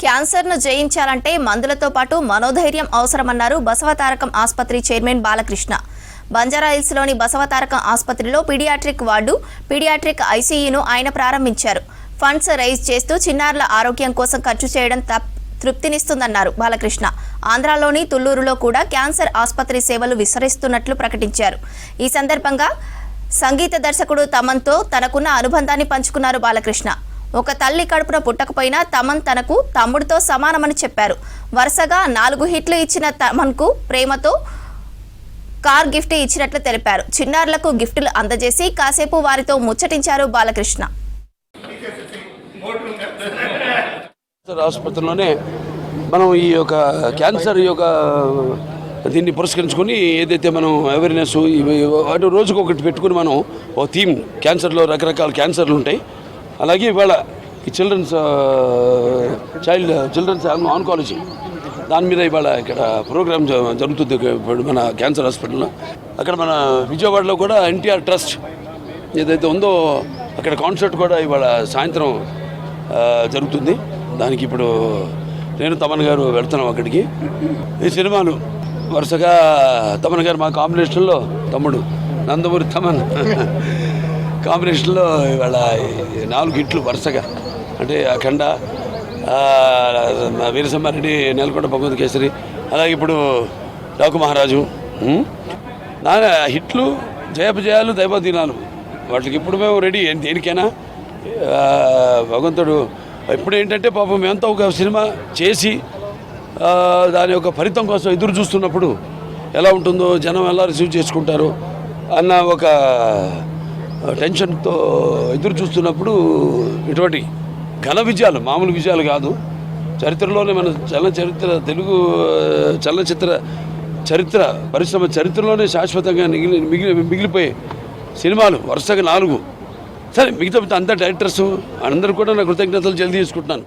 క్యాన్సర్ను జయించాలంటే మందులతో పాటు మనోధైర్యం అవసరమన్నారు బసవతారకం ఆసుపత్రి చైర్మన్ బాలకృష్ణ. బంజారాహిల్స్లోని బసవతారకం ఆసుపత్రిలో పీడియాట్రిక్ వార్డు, పీడియాట్రిక్ ఐసీయూను ఆయన ప్రారంభించారు. ఫండ్స్ రైజ్ చేస్తూ చిన్నారుల ఆరోగ్యం కోసం ఖర్చు చేయడం తృప్తినిస్తుందన్నారు బాలకృష్ణ. ఆంధ్రాలోని తుళ్లూరులో కూడా క్యాన్సర్ ఆసుపత్రి సేవలు విస్తరిస్తున్నట్లు ప్రకటించారు. ఈ సందర్భంగా సంగీత దర్శకుడు తమన్తో తనకున్న అనుబంధాన్ని పంచుకున్నారు బాలకృష్ణ. ఒక తల్లి కడుపున పుట్టకపోయినా తమన్ తనకు తమ్ముడితో సమానమని చెప్పారు. వరుసగా 4 హిట్లు ఇచ్చిన తమన్కు ప్రేమతో కార్ గిఫ్ట్ ఇచ్చినట్లు తెలిపారు. చిన్నారులకు గిఫ్టులు అందజేసి కాసేపు వారితో ముచ్చటించారు బాలకృష్ణ. ఆసుపత్రిలోనే మనం ఈ యొక్క క్యాన్సర్ యొక్క దీన్ని పురస్కరించుకొని ఏదైతే మనం అవేర్నెస్ అటు రోజుకు ఒకటి పెట్టుకుని మనం ఓ థీమ్, క్యాన్సర్లో రకరకాల క్యాన్సర్లు ఉంటాయి. అలాగే ఇవాళ ఈ చిల్డ్రన్స్ ఆన్కాలజీ దాని మీద ఇవాళ ఇక్కడ ప్రోగ్రామ్ జరుగుతుంది ఇప్పుడు మన క్యాన్సర్ హాస్పిటల్లో. అక్కడ మన విజయవాడలో కూడా ఎన్టీఆర్ ట్రస్ట్ ఏదైతే ఉందో అక్కడ కాన్సర్ట్ కూడా ఇవాళ సాయంత్రం జరుగుతుంది. దానికి ఇప్పుడు నేను తమన్ గారు వెళ్తున్నాం అక్కడికి. ఈ సినిమాలు వరుసగా తమన్ గారు మా కాంబినేషన్లో, తమ్ముడు నందమూరి తమన్ కాంబినేషన్లో ఇవాళ 4 హిట్లు వరుసగా, అంటే అఖండ, వీరసింహారెడ్డి, నెలకొండ భగవంత్ కేసరి, అలాగే ఇప్పుడు డాకు మహారాజు. హిట్లు, జయాపజయాలు, దైవదీనాలు, వాటికి ఇప్పుడు మేము రెడీ దేనికైనా. భగవంతుడు ఇప్పుడు ఏంటంటే పాపం మేమంతా ఒక సినిమా చేసి దాని యొక్క ఫలితం కోసం ఎదురు చూస్తున్నప్పుడు ఎలా ఉంటుందో, జనం ఎలా రిసీవ్ చేసుకుంటారో అన్న ఒక టెన్షన్తో ఎదురు చూస్తున్నప్పుడు ఇటువంటి ఘన విజయాలు, మామూలు విజయాలు కాదు, చరిత్రలోనే మన తెలుగు చలనచిత్ర చరిత్ర, పరిశ్రమ చరిత్రలోనే శాశ్వతంగా మిగిలిపోయే సినిమాలు వరుసగా 4. సరే, మిగతా అంతా డైరెక్టర్స్ అందరూ కూడా నా కృతజ్ఞతలు తెలియజేసుకుంటున్నాను.